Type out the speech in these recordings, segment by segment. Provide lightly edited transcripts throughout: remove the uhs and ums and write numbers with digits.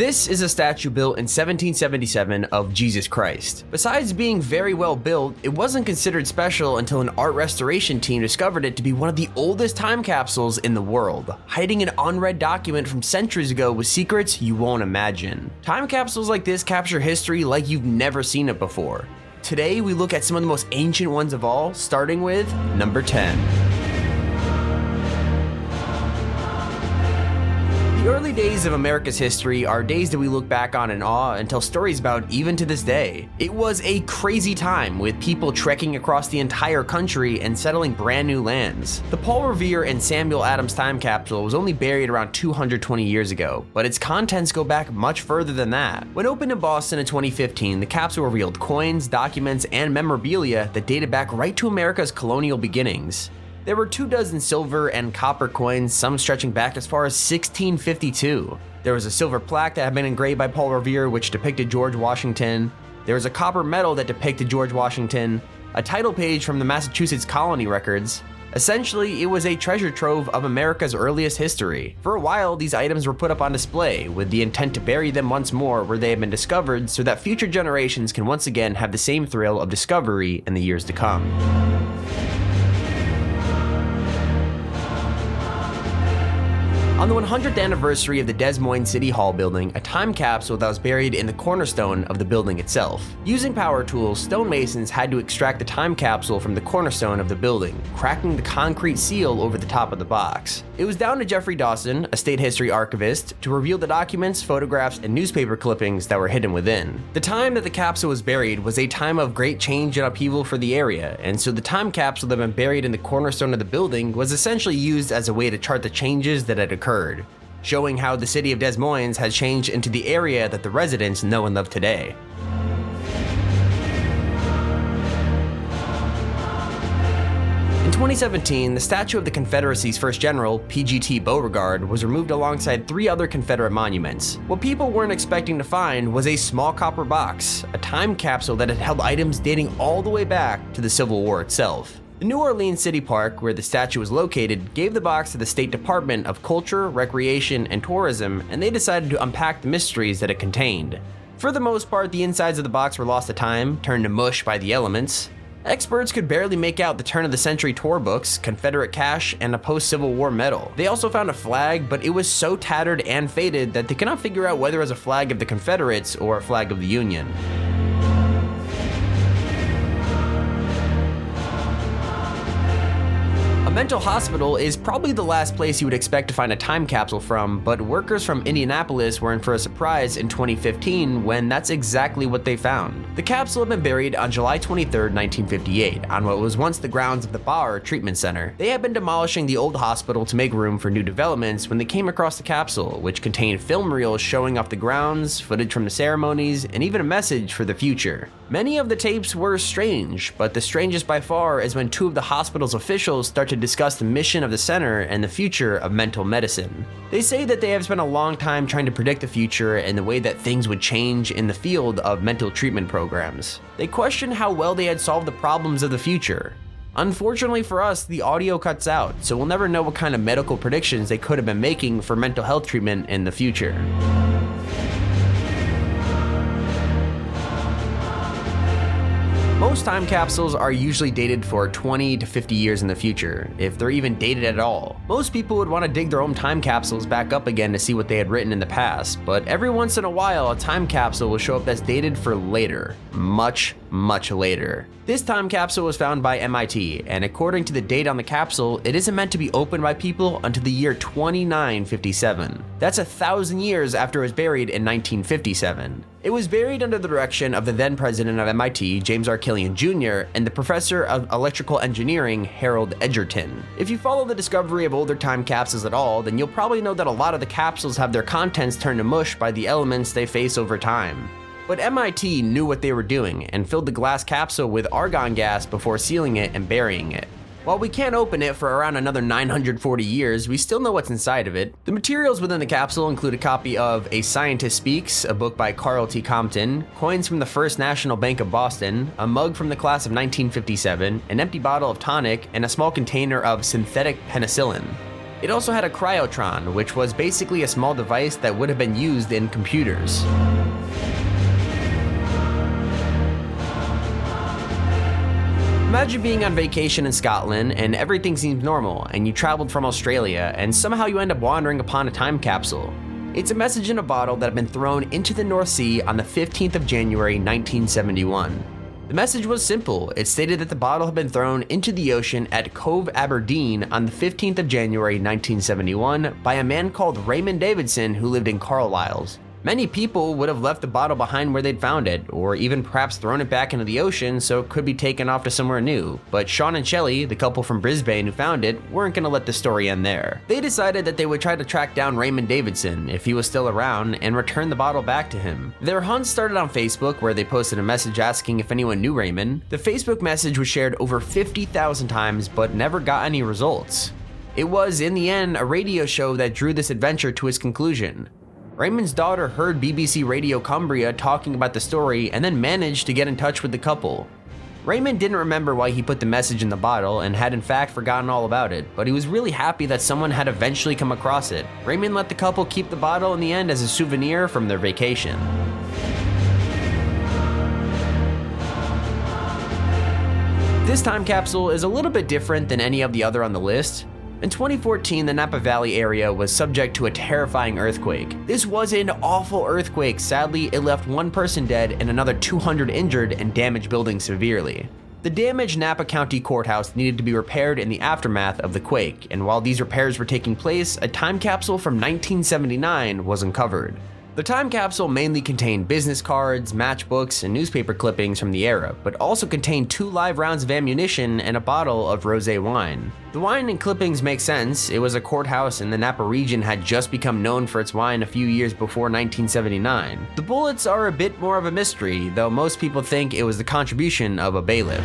This is a statue built in 1777 of Jesus Christ. Besides being very well built, it wasn't considered special until an art restoration team discovered it to be one of the oldest time capsules in the world, hiding an unread document from centuries ago with secrets you won't imagine. Time capsules like this capture history like you've never seen it before. Today we look at some of the most ancient ones of all, starting with number 10. The early days of America's history are days that we look back on in awe and tell stories about even to this day. It was a crazy time with people trekking across the entire country and settling brand new lands. The Paul Revere and Samuel Adams time capsule was only buried around 220 years ago, but its contents go back much further than that. When opened in Boston in 2015, the capsule revealed coins, documents, and memorabilia that dated back right to America's colonial beginnings. There were 24 silver and copper coins, some stretching back as far as 1652. There was a silver plaque that had been engraved by Paul Revere which depicted George Washington. There was a copper medal that depicted George Washington, a title page from the Massachusetts colony records. Essentially, it was a treasure trove of America's earliest history. For a while, these items were put up on display with the intent to bury them once more where they have been discovered so that future generations can once again have the same thrill of discovery in the years to come. On the 100th anniversary of the Des Moines City Hall building, a time capsule that was buried in the cornerstone of the building itself. Using power tools, stonemasons had to extract the time capsule from the cornerstone of the building, cracking the concrete seal over the top of the box. It was down to Jeffrey Dawson, a state history archivist, to reveal the documents, photographs, and newspaper clippings that were hidden within. The time that the capsule was buried was a time of great change and upheaval for the area, and so the time capsule that had been buried in the cornerstone of the building was essentially used as a way to chart the changes that had occurred, showing how the city of Des Moines has changed into the area that the residents know and love today. In 2017, the statue of the Confederacy's first general, PGT Beauregard, was removed alongside 3 other Confederate monuments. What people weren't expecting to find was a small copper box, a time capsule that had held items dating all the way back to the Civil War itself. The New Orleans City Park, where the statue was located, gave the box to the State Department of Culture, Recreation, and Tourism, and they decided to unpack the mysteries that it contained. For the most part, the insides of the box were lost to time, turned to mush by the elements. Experts could barely make out the turn-of-the-century tour books, Confederate cash, and a post-Civil War medal. They also found a flag, but it was so tattered and faded that they could not figure out whether it was a flag of the Confederates or a flag of the Union. A mental hospital is probably the last place you would expect to find a time capsule from, but workers from Indianapolis were in for a surprise in 2015 when that's exactly what they found. The capsule had been buried on July 23, 1958, on what was once the grounds of the Bauer Treatment Center. They had been demolishing the old hospital to make room for new developments when they came across the capsule, which contained film reels showing off the grounds, footage from the ceremonies, and even a message for the future. Many of the tapes were strange, but the strangest by far is when 2 of the hospital's officials start to discuss the mission of the center and the future of mental medicine. They say that they have spent a long time trying to predict the future and the way that things would change in the field of mental treatment programs. They question how well they had solved the problems of the future. Unfortunately for us, the audio cuts out, so we'll never know what kind of medical predictions they could have been making for mental health treatment in the future. Most time capsules are usually dated for 20 to 50 years in the future, if they're even dated at all. Most people would want to dig their own time capsules back up again to see what they had written in the past, but every once in a while a time capsule will show up that's dated for later. Much later. This time capsule was found by MIT, and according to the date on the capsule, it isn't meant to be opened by people until the year 2957. That's 1,000 years after it was buried in 1957. It was buried under the direction of the then president of MIT, James R. Killian Jr., and the professor of electrical engineering, Harold Edgerton. If you follow the discovery of older time capsules at all, then you'll probably know that a lot of the capsules have their contents turned to mush by the elements they face over time. But MIT knew what they were doing and filled the glass capsule with argon gas before sealing it and burying it. While we can't open it for around another 940 years, we still know what's inside of it. The materials within the capsule include a copy of A Scientist Speaks, a book by Carl T. Compton, coins from the First National Bank of Boston, a mug from the class of 1957, an empty bottle of tonic, and a small container of synthetic penicillin. It also had a cryotron, which was basically a small device that would have been used in computers. Imagine being on vacation in Scotland and everything seems normal, and you traveled from Australia and somehow you end up wandering upon a time capsule. It's a message in a bottle that had been thrown into the North Sea on the 15th of January 1971. The message was simple. It stated that the bottle had been thrown into the ocean at Cove Aberdeen on the 15th of January 1971 by a man called Raymond Davidson who lived in Carlisle. Many people would have left the bottle behind where they'd found it, or even perhaps thrown it back into the ocean so it could be taken off to somewhere new. But Sean and Shelley, the couple from Brisbane who found it, weren't going to let the story end there. They decided that they would try to track down Raymond Davidson, if he was still around, and return the bottle back to him. Their hunt started on Facebook, where they posted a message asking if anyone knew Raymond. The Facebook message was shared over 50,000 times, but never got any results. It was, in the end, a radio show that drew this adventure to its conclusion. Raymond's daughter heard BBC Radio Cumbria talking about the story and then managed to get in touch with the couple. Raymond didn't remember why he put the message in the bottle and had in fact forgotten all about it, but he was really happy that someone had eventually come across it. Raymond let the couple keep the bottle in the end as a souvenir from their vacation. This time capsule is a little bit different than any of the other on the list. In 2014, the Napa Valley area was subject to a terrifying earthquake. This was an awful earthquake. Sadly, it left one person dead and another 200 injured and damaged buildings severely. The damaged Napa County Courthouse needed to be repaired in the aftermath of the quake, and while these repairs were taking place, a time capsule from 1979 was uncovered. The time capsule mainly contained business cards, matchbooks, and newspaper clippings from the era, but also contained 2 live rounds of ammunition and a bottle of rosé wine. The wine and clippings make sense. It was a courthouse and the Napa region had just become known for its wine a few years before 1979. The bullets are a bit more of a mystery, though most people think it was the contribution of a bailiff.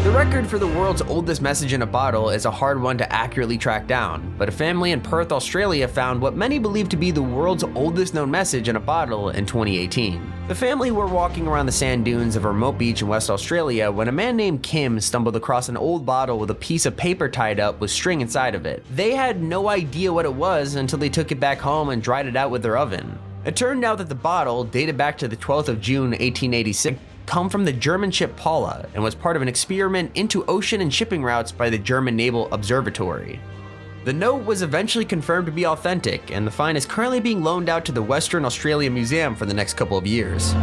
The record for the world's oldest message in a bottle is a hard one to accurately track down, but a family in Perth, Australia found what many believe to be the world's oldest known message in a bottle in 2018. The family were walking around the sand dunes of a remote beach in West Australia when a man named Kim stumbled across an old bottle with a piece of paper tied up with string inside of it. They had no idea what it was until they took it back home and dried it out with their oven. It turned out that the bottle, dated back to the 12th of June 1886, come from the German ship Paula and was part of an experiment into ocean and shipping routes by the German Naval Observatory. The note was eventually confirmed to be authentic, and the find is currently being loaned out to the Western Australia Museum for the next couple of years.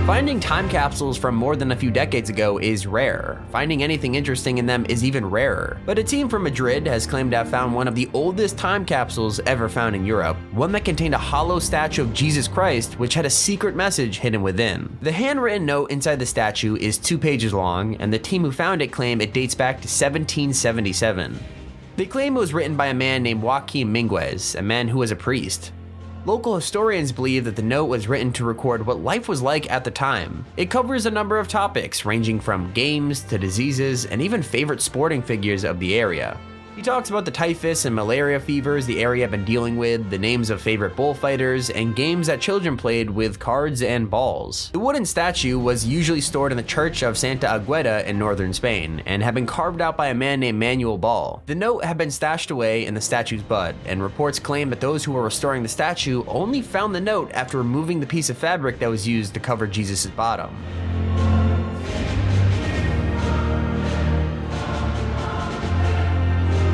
Finding time capsules from more than a few decades ago is rare. Finding anything interesting in them is even rarer. But a team from Madrid has claimed to have found one of the oldest time capsules ever found in Europe, one that contained a hollow statue of Jesus Christ which had a secret message hidden within. The handwritten note inside the statue is 2 pages long, and the team who found it claim it dates back to 1777. They claim it was written by a man named Joaquim Minguez, a man who was a priest. Local historians believe that the note was written to record what life was like at the time. It covers a number of topics, ranging from games to diseases and even favorite sporting figures of the area. He talks about the typhus and malaria fevers the area had been dealing with, the names of favorite bullfighters, and games that children played with cards and balls. The wooden statue was usually stored in the church of Santa Agueda in northern Spain, and had been carved out by a man named Manuel Ball. The note had been stashed away in the statue's butt, and reports claim that those who were restoring the statue only found the note after removing the piece of fabric that was used to cover Jesus' bottom.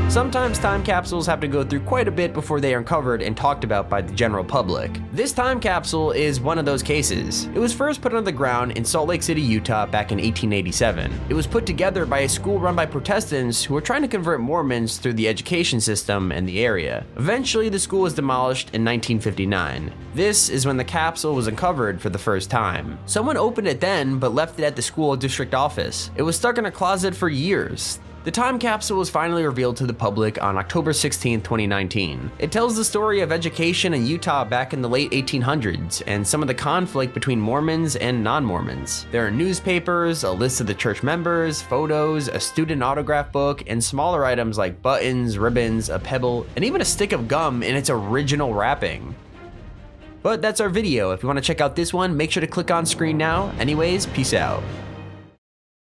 Sometimes time capsules have to go through quite a bit before they are uncovered and talked about by the general public. This time capsule is one of those cases. It was first put on the ground in Salt Lake City, Utah back in 1887. It was put together by a school run by Protestants who were trying to convert Mormons through the education system in the area. Eventually, the school was demolished in 1959. This is when the capsule was uncovered for the first time. Someone opened it then, but left it at the school district office. It was stuck in a closet for years. The time capsule was finally revealed to the public on October 16, 2019. It tells the story of education in Utah back in the late 1800s and some of the conflict between Mormons and non-Mormons. There are newspapers, a list of the church members, photos, a student autograph book, and smaller items like buttons, ribbons, a pebble, and even a stick of gum in its original wrapping. But that's our video. If you want to check out this one, make sure to click on screen now. Anyways, peace out.